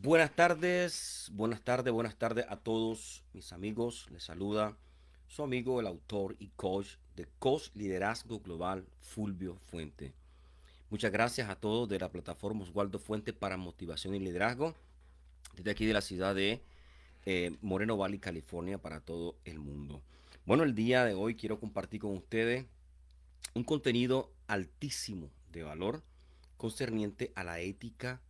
Buenas tardes a todos mis amigos. Les saluda su amigo, el autor y coach de Coach Liderazgo Global, Fulvio Fuente. Muchas gracias a todos de la plataforma Oswaldo Fuente para Motivación y Liderazgo, desde aquí de la ciudad de Moreno Valley, California, para todo el mundo. Bueno, el día de hoy quiero compartir con ustedes un contenido altísimo de valor concerniente a la ética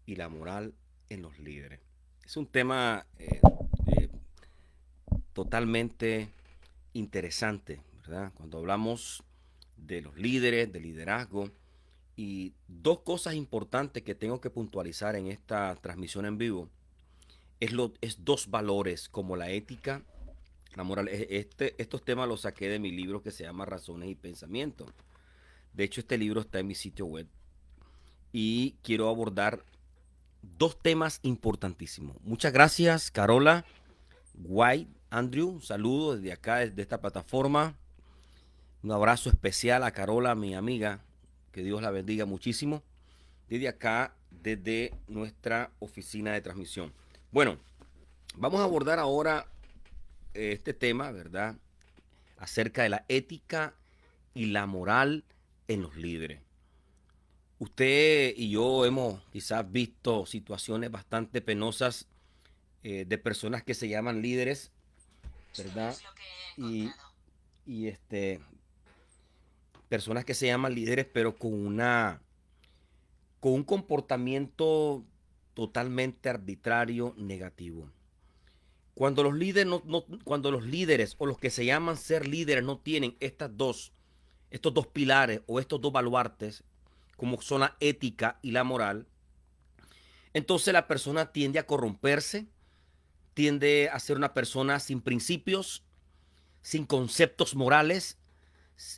y la moral en los líderes. Es un tema eh, totalmente interesante, ¿verdad? Cuando hablamos de los líderes, de liderazgo, y dos cosas importantes que tengo que puntualizar en esta transmisión en vivo es dos valores como la ética, la moral. Estos temas los saqué de mi libro que se llama Razones y Pensamientos. De hecho, este libro está en mi sitio web y quiero abordar dos temas importantísimos. Muchas gracias, Carola White, Andrew. Un saludo desde acá, desde esta plataforma. Un abrazo especial a Carola, mi amiga. Que Dios la bendiga muchísimo. Desde acá, desde nuestra oficina de transmisión. Bueno, vamos a abordar ahora este tema, ¿verdad? Acerca de la ética y la moral en los líderes. Usted y yo hemos quizás visto situaciones bastante penosas de personas que se llaman líderes, ¿verdad? Y, y personas que se llaman líderes, pero con un comportamiento totalmente arbitrario, negativo. Cuando los líderes o los que se llaman ser líderes no tienen estos dos pilares o estos dos baluartes, como son la ética y la moral, entonces la persona tiende a corromperse, tiende a ser una persona sin principios, sin conceptos morales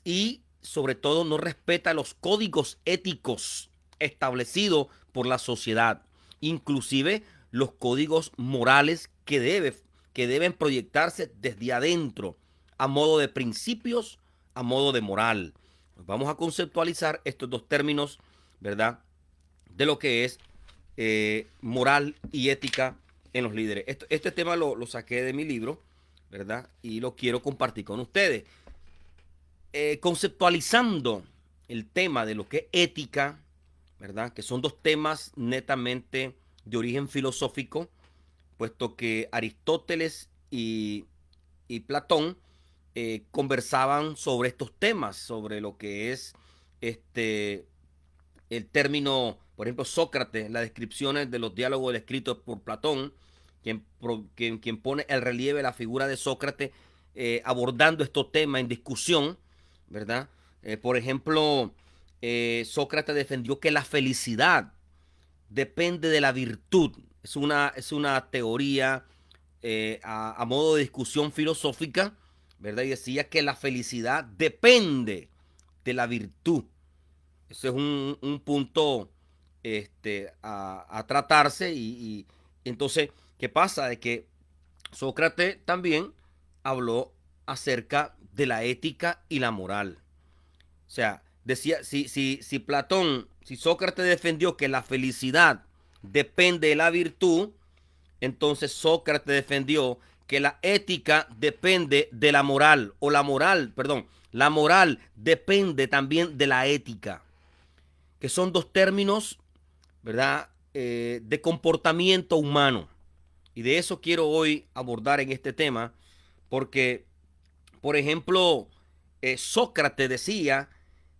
y sobre todo no respeta los códigos éticos establecidos por la sociedad, inclusive los códigos morales que deben proyectarse desde adentro a modo de principios, a modo de moral. Vamos a conceptualizar estos dos términos, ¿verdad? De lo que es moral y ética en los líderes. Este tema lo saqué de mi libro, ¿verdad? Y lo quiero compartir con ustedes. Conceptualizando el tema de lo que es ética, ¿verdad? Que son dos temas netamente de origen filosófico, puesto que Aristóteles y Platón conversaban sobre estos temas, sobre lo que es este el término, por ejemplo, Sócrates, las descripciones de los diálogos escritos por Platón, quien pone el relieve la figura de Sócrates abordando estos temas en discusión, ¿verdad? Por ejemplo, Sócrates defendió que la felicidad depende de la virtud. Es una teoría a modo de discusión filosófica, ¿verdad? Y decía que la felicidad depende de la virtud. Ese es un punto a tratarse y entonces, ¿qué pasa? De que Sócrates también habló acerca de la ética y la moral. O sea, decía, si Platón, si Sócrates defendió que la felicidad depende de la virtud, entonces Sócrates defendió que la ética depende de la moral, o la moral, perdón, la moral depende también de la ética, que son dos términos, ¿verdad? De comportamiento humano. Y de eso quiero hoy abordar en este tema, porque, por ejemplo, Sócrates decía,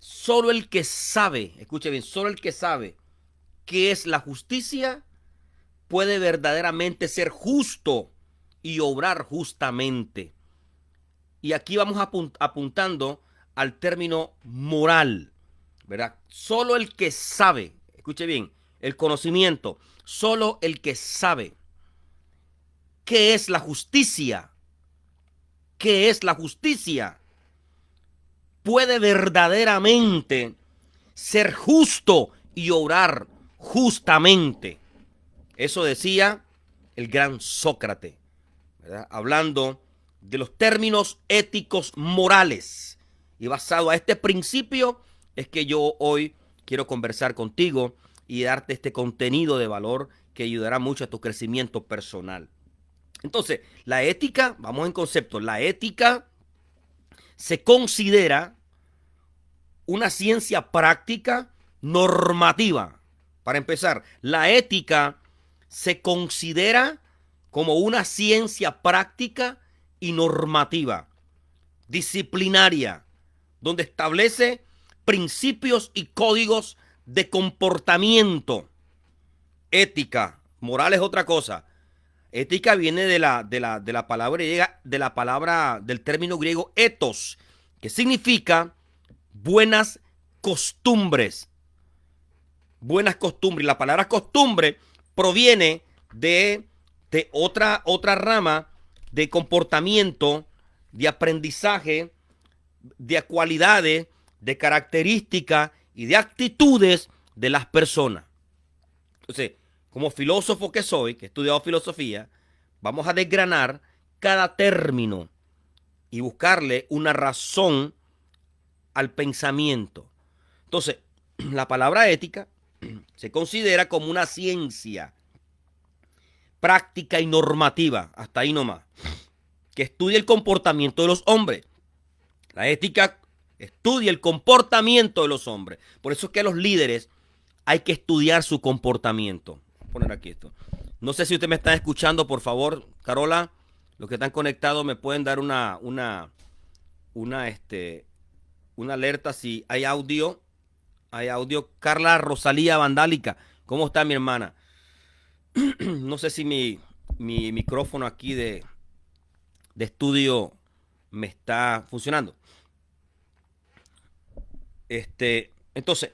solo el que sabe, escuche bien, solo el que sabe qué es la justicia puede verdaderamente ser justo y obrar justamente. Y aquí vamos apuntando al término moral, ¿verdad? Solo el que sabe, escuche bien, el conocimiento, solo el que sabe qué es la justicia, qué es la justicia, puede verdaderamente ser justo y obrar justamente. Eso decía el gran Sócrates, ¿verdad? Hablando de los términos éticos morales. Y basado a este principio es que yo hoy quiero conversar contigo y darte este contenido de valor que ayudará mucho a tu crecimiento personal. Entonces, la ética, vamos en concepto, la ética se considera una ciencia práctica normativa. Para empezar, la ética se considera como una ciencia práctica y normativa, disciplinaria, donde establece principios y códigos de comportamiento. Ética, moral es otra cosa. Ética viene de la palabra del término griego ethos, que significa buenas costumbres. Buenas costumbres. La palabra costumbre proviene de otra rama de comportamiento, de aprendizaje, de cualidades, de características y de actitudes de las personas. Entonces, como filósofo que soy, que he estudiado filosofía, vamos a desgranar cada término y buscarle una razón al pensamiento. Entonces, la palabra ética se considera como una ciencia práctica y normativa, hasta ahí nomás, que estudia el comportamiento de los hombres. La ética estudia el comportamiento de los hombres. Por eso es que los líderes hay que estudiar su comportamiento. Voy a poner aquí esto. No sé si ustedes me están escuchando, por favor, Carola. Los que están conectados me pueden dar una alerta si hay audio. Hay audio. Carla Rosalía Vandálica. ¿Cómo está mi hermana? No sé si mi micrófono aquí de estudio me está funcionando. Entonces,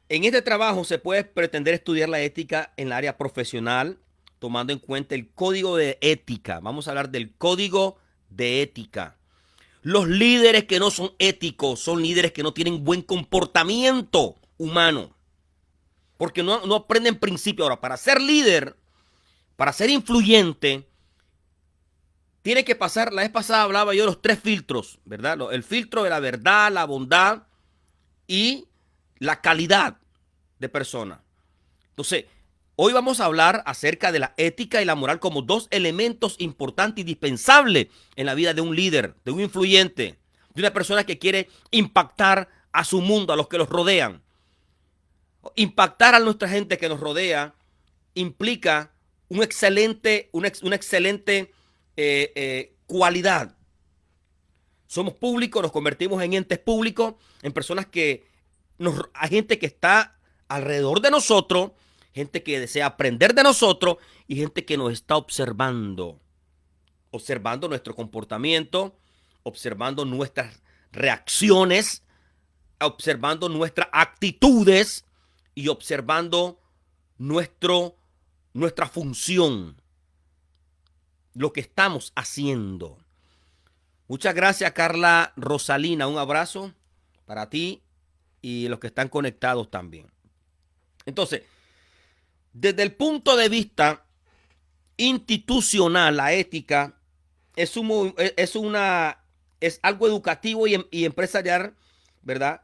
en este trabajo se puede pretender estudiar la ética en el área profesional, tomando en cuenta el código de ética. Vamos a hablar del código de ética. Los líderes que no son éticos son líderes que no tienen buen comportamiento humano, porque no aprenden principios. Ahora, para ser líder, para ser influyente, tiene que pasar, la vez pasada hablaba yo de los 3 filtros, ¿verdad? El filtro de la verdad, la bondad y la calidad de persona. Entonces, hoy vamos a hablar acerca de la ética y la moral como 2 elementos importantes y indispensables en la vida de un líder, de un influyente, de una persona que quiere impactar a su mundo, a los que los rodean. Impactar a nuestra gente que nos rodea implica una excelente cualidad. Somos públicos, nos convertimos en entes públicos, en personas que hay gente que está alrededor de nosotros, gente que desea aprender de nosotros y gente que nos está observando nuestro comportamiento, observando nuestras reacciones, observando nuestras actitudes y observando nuestra función, lo que estamos haciendo. Muchas gracias, Carla Rosalina. Un abrazo para ti y los que están conectados también. Entonces, desde el punto de vista institucional, la ética es algo educativo y empresarial, ¿verdad?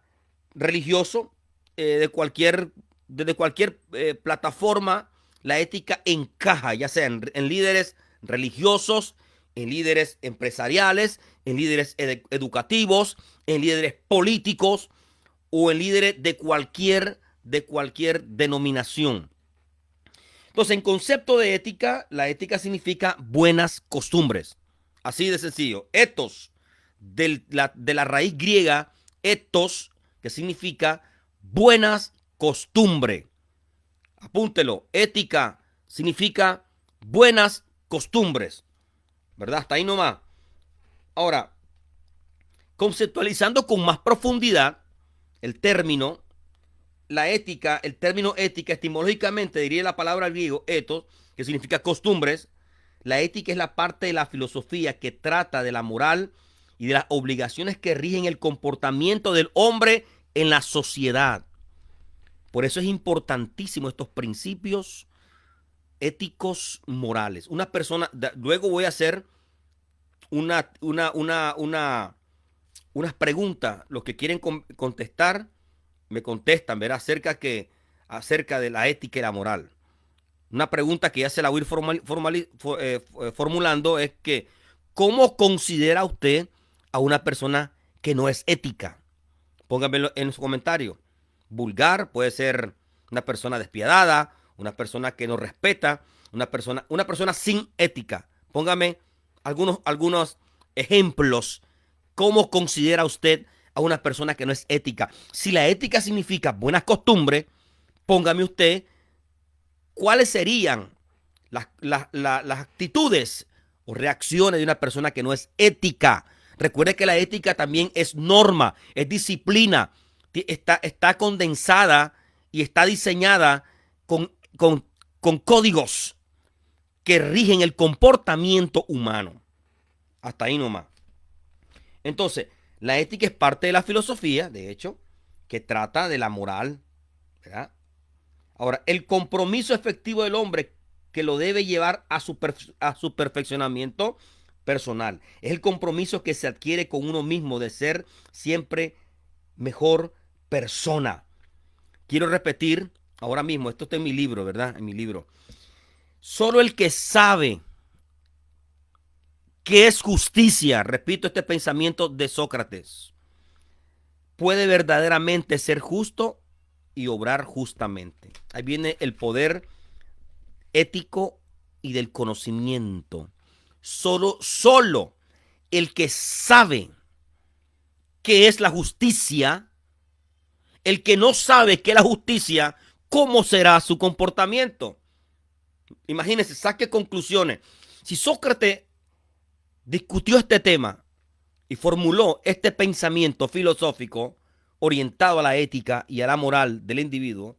Religioso, desde cualquier plataforma, la ética encaja, ya sea en líderes religiosos, en líderes empresariales, en líderes educativos, en líderes políticos o en líderes de cualquier denominación. Entonces, en concepto de ética, la ética significa buenas costumbres. Así de sencillo. Ethos, de la raíz griega, ethos, que significa buenas costumbres. Apúntelo. Ética significa buenas costumbres. ¿Verdad? Hasta ahí nomás. Ahora, conceptualizando con más profundidad el término, el término ética, etimológicamente diría la palabra griego ethos, que significa costumbres. La ética es la parte de la filosofía que trata de la moral y de las obligaciones que rigen el comportamiento del hombre en la sociedad. Por eso es importantísimo estos principios éticos morales. Una persona, luego voy a hacer unas preguntas. Los que quieren contestar, me contestan, ¿verdad? Acerca de la ética y la moral. una pregunta que ya se la voy a ir formulando es que, ¿cómo considera usted a una persona que no es ética? Póngamelo en su comentario. Vulgar puede ser una persona despiadada, una persona que no respeta, una persona sin ética. Póngame algunos ejemplos. ¿Cómo considera usted a una persona que no es ética? Si la ética significa buenas costumbres, póngame usted cuáles serían las actitudes o reacciones de una persona que no es ética. Recuerde que la ética también es norma, es disciplina, está condensada y está diseñada con códigos que rigen el comportamiento humano. Hasta ahí nomás. Entonces, la ética es parte de la filosofía, de hecho, que trata de la moral, ¿verdad? Ahora, el compromiso efectivo del hombre que lo debe llevar a su perfeccionamiento personal. Es el compromiso que se adquiere con uno mismo de ser siempre mejor persona. Quiero repetir ahora mismo, esto está en mi libro, ¿verdad? En mi libro. Solo el que sabe qué es justicia, repito este pensamiento de Sócrates, puede verdaderamente ser justo y obrar justamente. Ahí viene el poder ético y del conocimiento. Solo el que sabe qué es la justicia, el que no sabe qué es la justicia, ¿cómo será su comportamiento? Imagínense, saque conclusiones. Si Sócrates discutió este tema y formuló este pensamiento filosófico orientado a la ética y a la moral del individuo,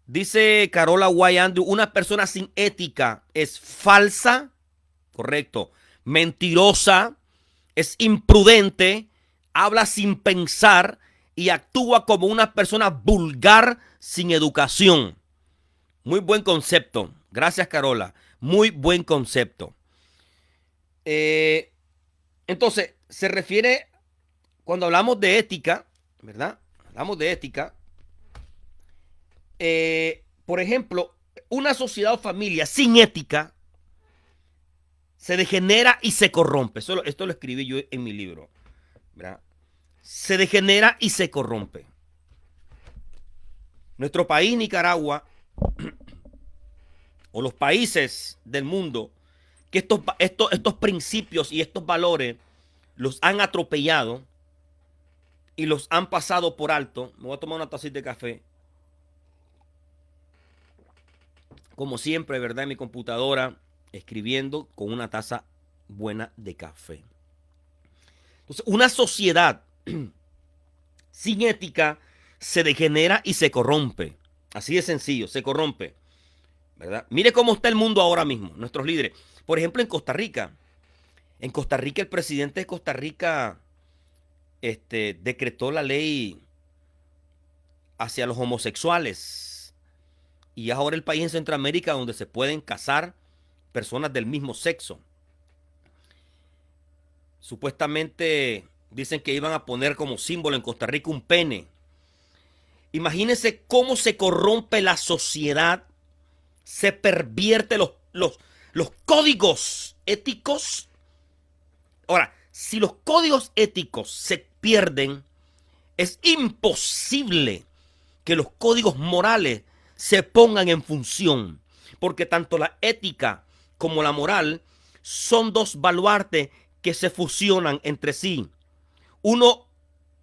dice Carola White Andrew, una persona sin ética es falsa, correcto, mentirosa, es imprudente, habla sin pensar y actúa como una persona vulgar sin educación. Muy buen concepto. Gracias, Carola. Muy buen concepto. Entonces, se refiere, cuando hablamos de ética, ¿verdad? Hablamos de ética. Por ejemplo, una sociedad o familia sin ética se degenera y se corrompe. Esto lo escribí yo en mi libro, ¿verdad? Se degenera y se corrompe. Nuestro país, Nicaragua, o los países del mundo, que estos principios y estos valores los han atropellado y los han pasado por alto. Me voy a tomar una tacita de café. Como siempre, ¿verdad? En mi computadora, escribiendo con una taza buena de café. Entonces, una sociedad sin ética se degenera y se corrompe. Así de sencillo, se corrompe, ¿verdad? Mire cómo está el mundo ahora mismo, nuestros líderes. Por ejemplo, en Costa Rica. En Costa Rica, el presidente de Costa Rica decretó la ley hacia los homosexuales. Y es ahora el país en Centroamérica donde se pueden casar personas del mismo sexo. Supuestamente dicen que iban a poner como símbolo en Costa Rica un pene. Imagínense cómo se corrompe la sociedad, se pervierte los códigos éticos. Ahora, si los códigos éticos se pierden, es imposible que los códigos morales se pongan en función, porque tanto la ética como la moral son dos baluartes que se fusionan entre sí. Uno,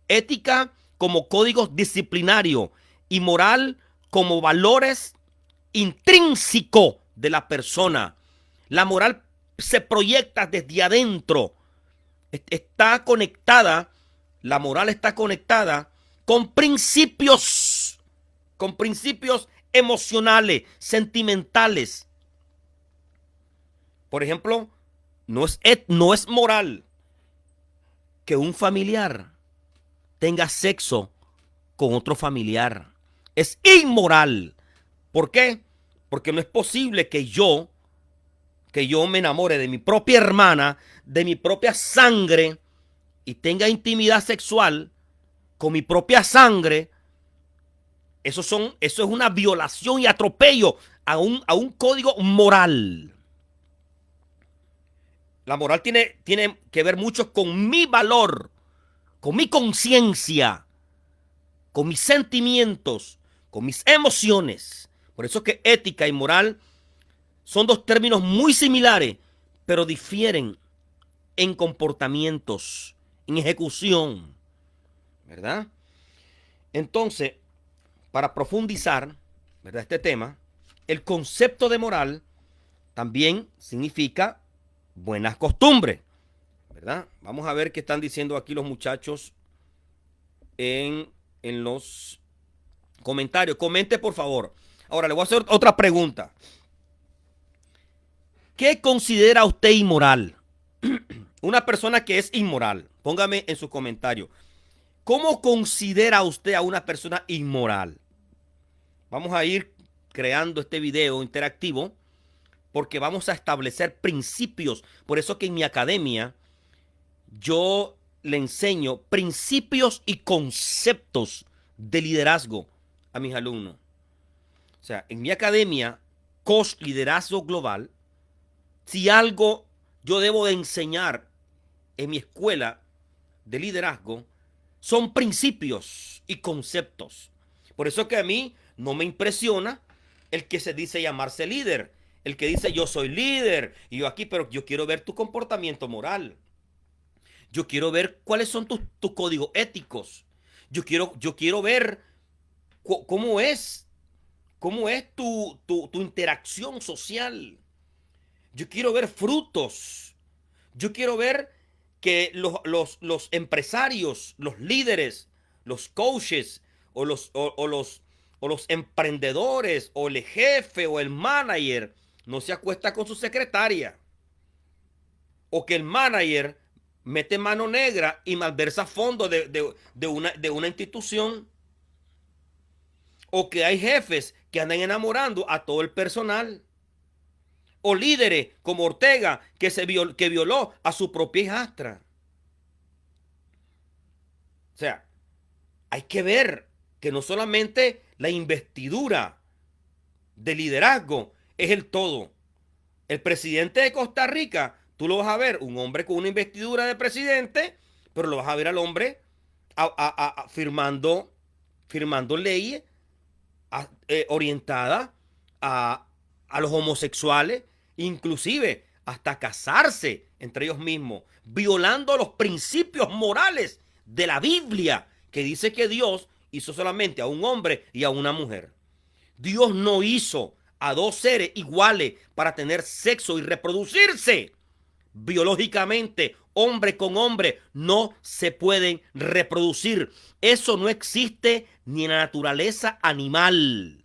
ética como códigos disciplinarios y moral como valores intrínsecos de la persona. La moral se proyecta desde adentro. Está conectada, la moral está conectada con principios emocionales, sentimentales. Por ejemplo, no es moral que un familiar tenga sexo con otro familiar. Es inmoral. ¿Por qué? Porque no es posible que yo me enamore de mi propia hermana, de mi propia sangre, y tenga intimidad sexual con mi propia sangre, Eso es una violación y atropello a un código moral. La moral tiene que ver mucho con mi valor, con mi conciencia, con mis sentimientos, con mis emociones. Por eso es que ética y moral son dos términos muy similares, pero difieren en comportamientos, en ejecución, ¿verdad? Entonces, para profundizar, ¿verdad?, este tema, el concepto de moral también significa buenas costumbres, ¿verdad? Vamos a ver qué están diciendo aquí los muchachos en los comentarios. Comente, por favor. Ahora, le voy a hacer otra pregunta. ¿Qué considera usted inmoral? Una persona que es inmoral. Póngame en su comentario. ¿Cómo considera usted a una persona inmoral? Vamos a ir creando este video interactivo porque vamos a establecer principios. Por eso que en mi academia yo le enseño principios y conceptos de liderazgo a mis alumnos. O sea, en mi academia, Coach Liderazgo Global, si algo yo debo de enseñar en mi escuela de liderazgo, son principios y conceptos. Por eso que a mí no me impresiona el que se dice llamarse líder, el que dice yo soy líder y yo aquí, pero yo quiero ver tu comportamiento moral. Yo quiero ver cuáles son tus códigos éticos. Yo quiero ver cómo es tu interacción social. Yo quiero ver frutos. Yo quiero ver que los empresarios, los líderes, los coaches o los emprendedores o el jefe o el manager no se acuesta con su secretaria. O que el manager mete mano negra y malversa fondos de una institución. O que hay jefes que andan enamorando a todo el personal. O líderes como Ortega que violó a su propia hijastra. O sea, hay que ver que no solamente la investidura de liderazgo es el todo. El presidente de Costa Rica, tú lo vas a ver, un hombre con una investidura de presidente, pero lo vas a ver al hombre firmando leyes orientadas a los homosexuales, inclusive hasta casarse entre ellos mismos, violando los principios morales de la Biblia, que dice que Dios hizo solamente a un hombre y a una mujer. Dios no hizo a dos seres iguales para tener sexo y reproducirse. Biológicamente, hombre con hombre no se pueden reproducir. Eso no existe ni en la naturaleza animal,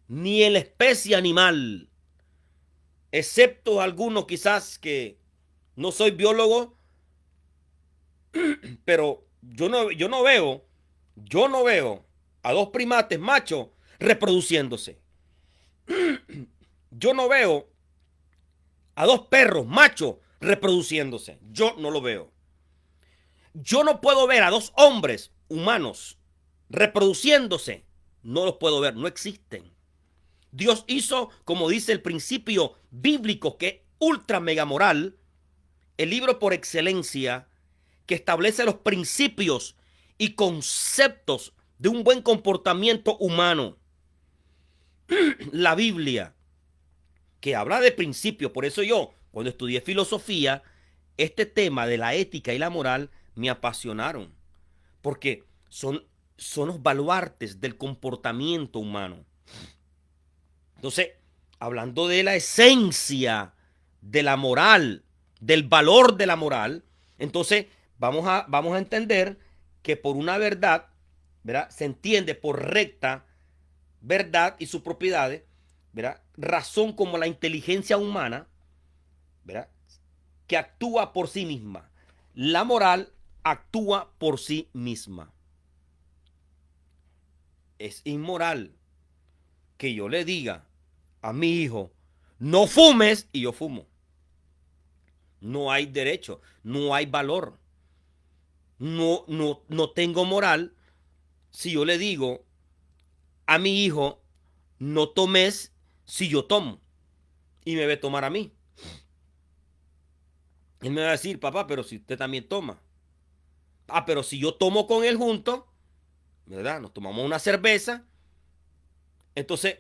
ni en la especie animal, excepto algunos quizás que no soy biólogo, pero yo no veo a dos primates machos reproduciéndose. Yo no veo a dos perros machos reproduciéndose. Yo no lo veo. Yo no puedo ver a dos hombres humanos reproduciéndose. No los puedo ver, no existen. Dios hizo, como dice el principio bíblico, que es ultra mega moral, el libro por excelencia que establece los principios y conceptos de un buen comportamiento humano. La Biblia, que habla de principios. Por eso yo, cuando estudié filosofía, este tema de la ética y la moral me apasionaron, porque son los baluartes del comportamiento humano. Entonces, hablando de la esencia de la moral, del valor de la moral, entonces vamos a entender que por una verdad, ¿verdad?, se entiende por recta verdad y sus propiedades, ¿verdad?, razón como la inteligencia humana, ¿verdad?, que actúa por sí misma. La moral actúa por sí misma. Es inmoral que yo le diga a mi hijo, no fumes, y yo fumo. No hay derecho, no hay valor. No tengo moral si yo le digo a mi hijo, no tomes si yo tomo? Y me ve tomar a mí. Él me va a decir, papá, pero si usted también toma. Ah, pero si yo tomo con él junto, ¿verdad? Nos tomamos una cerveza. Entonces,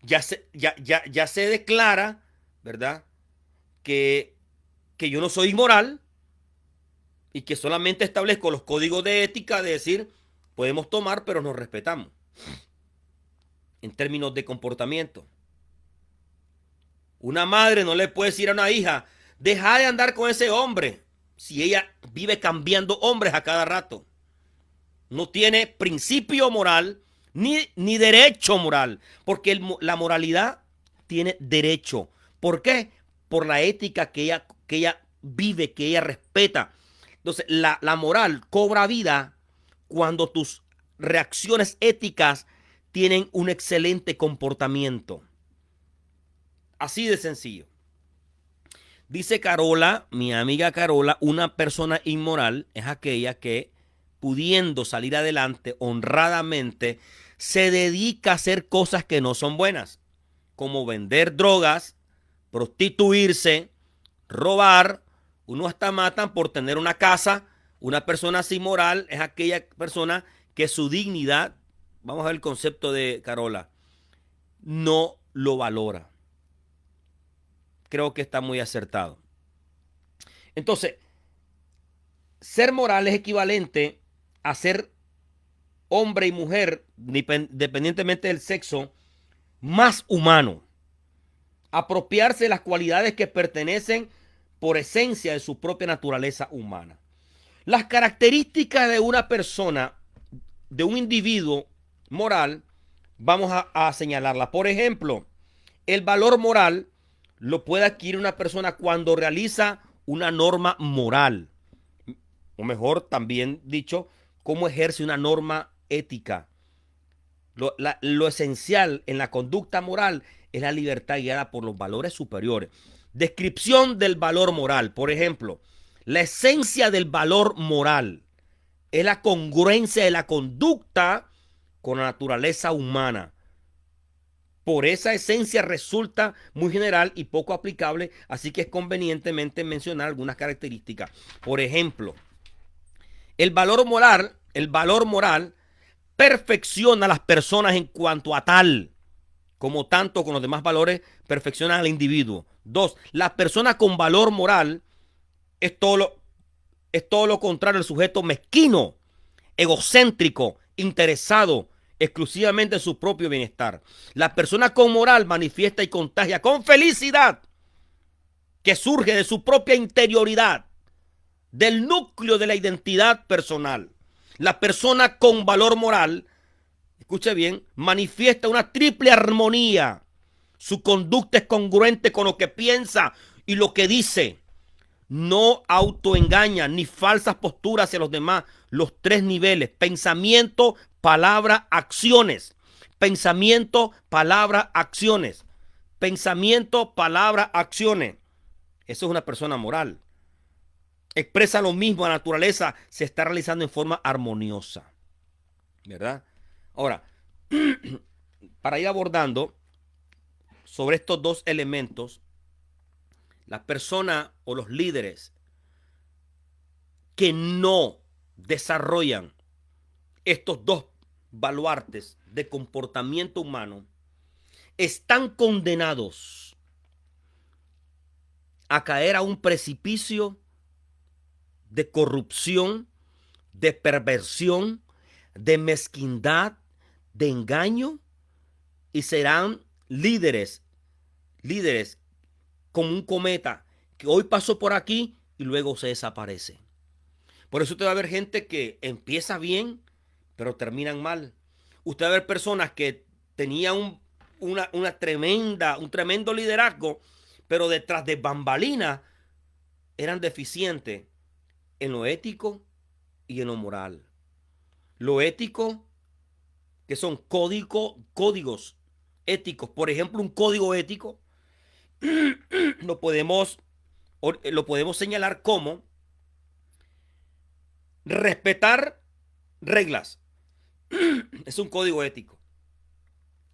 ya se declara, ¿verdad? Que, que yo no soy inmoral y que solamente establezco los códigos de ética de decir, podemos tomar, pero nos respetamos en términos de comportamiento. Una madre no le puede decir a una hija, deja de andar con ese hombre, si ella vive cambiando hombres a cada rato. No tiene principio moral ni derecho moral, porque la moralidad tiene derecho. ¿Por qué? Por la ética que ella vive, que ella respeta. Entonces, la moral cobra vida cuando tus reacciones éticas tienen un excelente comportamiento. Así de sencillo. Dice Carola, mi amiga Carola, una persona inmoral es aquella que, pudiendo salir adelante honradamente, se dedica a hacer cosas que no son buenas, como vender drogas, prostituirse, robar. Uno hasta matan por tener una casa. Una persona así moral es aquella persona que su dignidad, vamos a ver el concepto de Carola, no lo valora. Creo que está muy acertado. Entonces, ser moral es equivalente a ser hombre y mujer, independientemente del sexo, más humano. Apropiarse de las cualidades que pertenecen por esencia de su propia naturaleza humana. Las características de una persona, de un individuo moral, vamos a señalarlas. Por ejemplo, el valor moral lo puede adquirir una persona cuando realiza una norma moral. O mejor, también dicho, cómo ejerce una norma ética. Lo esencial en la conducta moral es la libertad guiada por los valores superiores. Descripción del valor moral. Por ejemplo, la esencia del valor moral es la congruencia de la conducta con la naturaleza humana. Por esa esencia resulta muy general y poco aplicable, así que es convenientemente mencionar algunas características. Por ejemplo, el valor moral perfecciona a las personas en cuanto a tal, como tanto con los demás valores perfeccionan al individuo. Dos, la persona con valor moral es todo lo contrario al sujeto mezquino, egocéntrico, interesado exclusivamente en su propio bienestar. La persona con moral manifiesta y contagia con felicidad que surge de su propia interioridad, del núcleo de la identidad personal. La persona con valor moral, escuche bien, manifiesta una triple armonía. Su conducta es congruente con lo que piensa y lo que dice. No autoengaña ni falsas posturas hacia los demás. Los tres niveles: pensamiento, palabra, acciones. Pensamiento, palabra, acciones. Pensamiento, palabra, acciones. Eso es una persona moral. Expresa lo mismo, la naturaleza se está realizando en forma armoniosa, ¿verdad? Ahora, para ir abordando sobre estos dos elementos, las personas o los líderes que no desarrollan estos dos baluartes de comportamiento humano están condenados a caer a un precipicio de corrupción, de perversión, de mezquindad, de engaño, y serán líderes como un cometa que hoy pasó por aquí y luego se desaparece. Por eso usted va a ver gente que empieza bien, pero terminan mal. Usted va a ver personas que tenían un tremendo liderazgo, pero detrás de bambalinas eran deficientes en lo ético y en lo moral. Lo ético, que son códigos éticos. Por ejemplo, un código ético lo podemos señalar como respetar reglas, Es un código ético.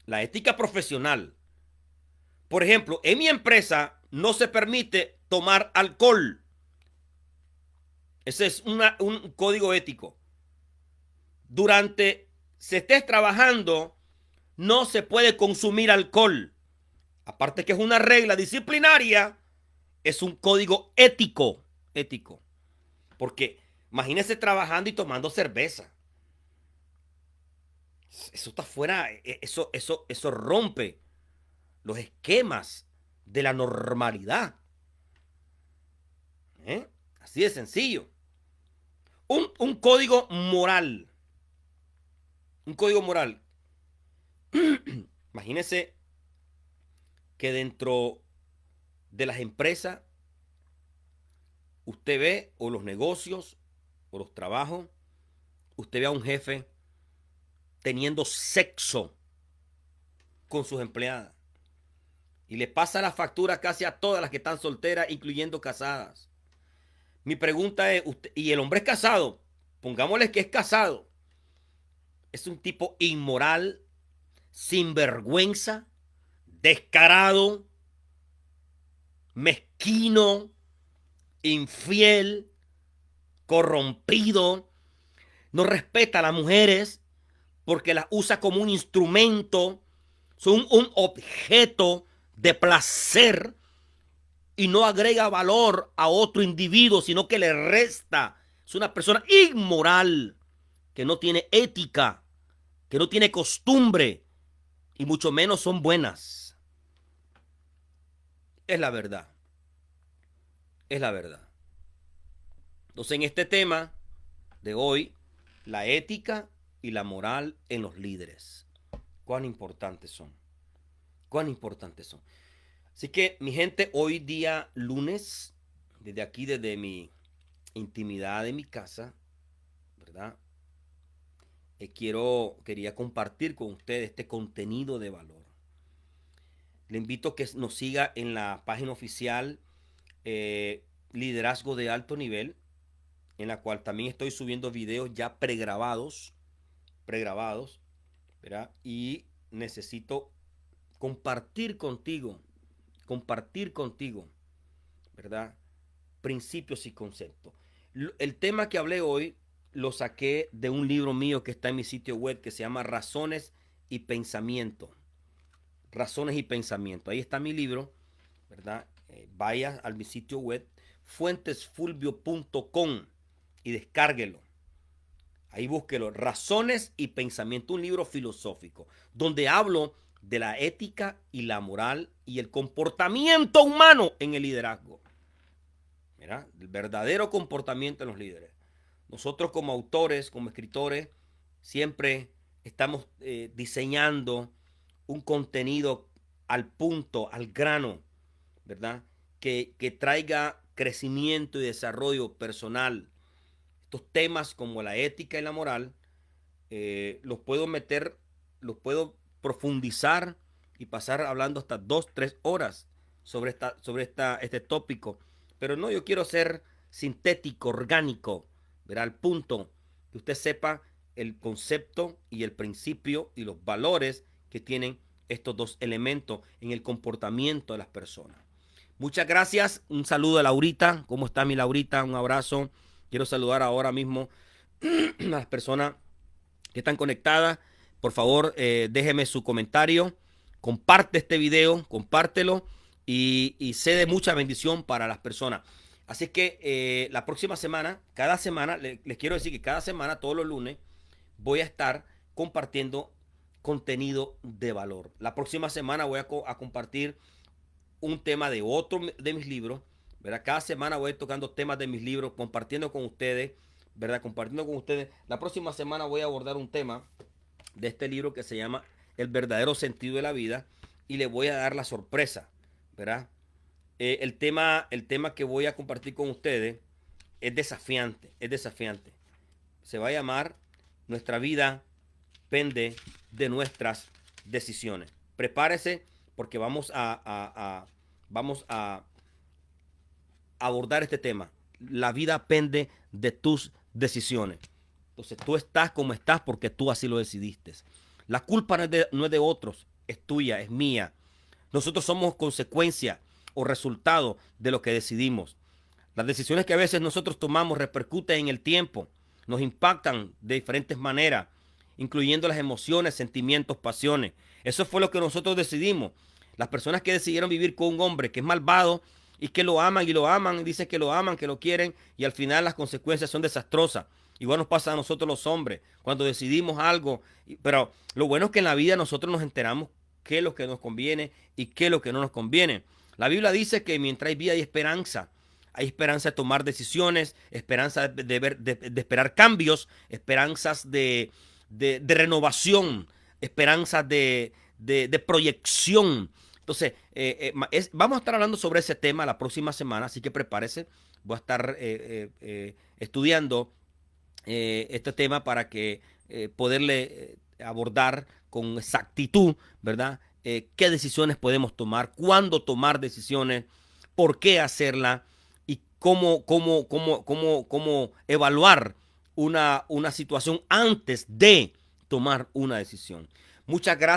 La ética profesional. Por ejemplo, en mi empresa no se permite tomar alcohol. Ese es un código ético. Durante se estés trabajando, no se puede consumir alcohol. Aparte que es una regla disciplinaria, es un código ético. Ético. Porque imagínese trabajando y tomando cerveza. Eso está fuera, eso rompe los esquemas de la normalidad. ¿Eh? Así de sencillo. Un código moral. Un código moral. Imagínese que dentro de las empresas usted ve, o los negocios, o los trabajos, usted ve a un jefe teniendo sexo con sus empleadas. Y le pasa la factura casi a todas las que están solteras, incluyendo casadas. Mi pregunta es, usted, y el hombre es casado, pongámosle que es casado, es un tipo inmoral, sinvergüenza, descarado, mezquino, infiel, corrompido, no respeta a las mujeres porque las usa como un instrumento, son un objeto de placer y no agrega valor a otro individuo, sino que le resta. Es una persona inmoral, que no tiene ética, que no tiene costumbre y mucho menos son buenas. Es la verdad. Es la verdad. Entonces, en este tema de hoy, la ética y la moral en los líderes. ¿Cuán importantes son? ¿Cuán importantes son? Así que, mi gente, hoy día lunes, desde aquí, desde mi intimidad de mi casa, ¿verdad? Quería compartir con ustedes este contenido de valor. Le invito a que nos siga en la página oficial Liderazgo de Alto Nivel, en la cual también estoy subiendo videos ya pregrabados, ¿verdad? Y necesito compartir contigo, ¿verdad? Principios y conceptos. El tema que hablé hoy lo saqué de un libro mío que está en mi sitio web que se llama Razones y Pensamiento. Razones y Pensamiento. Ahí está mi libro, ¿verdad? Vaya a mi sitio web fuentesfulvio.com y descárguelo. Ahí búsquelo. Razones y Pensamiento, un libro filosófico, donde hablo de la ética y la moral y el comportamiento humano en el liderazgo. Mira, el verdadero comportamiento en los líderes. Nosotros como autores, como escritores, siempre estamos diseñando un contenido al punto, al grano, ¿verdad? Que traiga crecimiento y desarrollo personal. Estos temas como la ética y la moral, los puedo meter, los puedo profundizar y pasar hablando hasta 2, 3 horas sobre este tópico. Pero no, yo quiero ser sintético, orgánico, ¿verdad? Al punto que usted sepa el concepto y el principio y los valores que tienen estos dos elementos en el comportamiento de las personas. Muchas gracias. Un saludo a Laurita. ¿Cómo está mi Laurita? Un abrazo. Quiero saludar ahora mismo a las personas que están conectadas. Por favor, déjeme su comentario. Comparte este video, compártelo y sé de mucha bendición para las personas. Así que la próxima semana, cada semana, les quiero decir que cada semana, todos los lunes, voy a estar compartiendo contenido de valor. La próxima semana voy a compartir un tema de otro de mis libros, ¿verdad? Cada semana voy a ir tocando temas de mis libros, compartiendo con ustedes, ¿verdad? Compartiendo con ustedes. La próxima semana voy a abordar un tema de este libro que se llama El verdadero sentido de la vida y le voy a dar la sorpresa, ¿verdad? El tema que voy a compartir con ustedes es desafiante, es desafiante. Se va a llamar Nuestra vida pende de nuestras decisiones. Prepárese porque vamos a abordar este tema. La vida pende de tus decisiones. Entonces tú estás como estás porque tú así lo decidiste. La culpa no es de otros, es tuya, es mía. Nosotros somos consecuencia o resultado de lo que decidimos. Las decisiones que a veces nosotros tomamos repercuten en el tiempo, nos impactan de diferentes maneras, incluyendo las emociones, sentimientos, pasiones. Eso fue lo que nosotros decidimos. Las personas que decidieron vivir con un hombre que es malvado y que lo aman y lo aman, y dicen que lo aman, que lo quieren, y al final las consecuencias son desastrosas. Igual nos pasa a nosotros los hombres, cuando decidimos algo, pero lo bueno es que en la vida nosotros nos enteramos qué es lo que nos conviene y qué es lo que no nos conviene. La Biblia dice que mientras hay vida hay esperanza. Hay esperanza de tomar decisiones, esperanza de esperar cambios, esperanzas de renovación, esperanzas de proyección. Entonces, vamos a estar hablando sobre ese tema la próxima semana, así que prepárese. Voy a estar estudiando este tema para que poderle abordar con exactitud, ¿verdad? ¿Qué decisiones podemos tomar? ¿Cuándo tomar decisiones? ¿Por qué hacerla? Y cómo evaluar una situación antes de tomar una decisión. Muchas gracias.